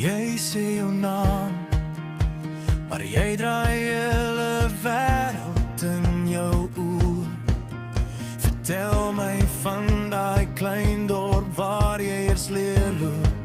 Jy sê jou naam, maar jy draai hele wêreld in jou oor. Vertel my van daai klein dorp waar jy eers leer loop.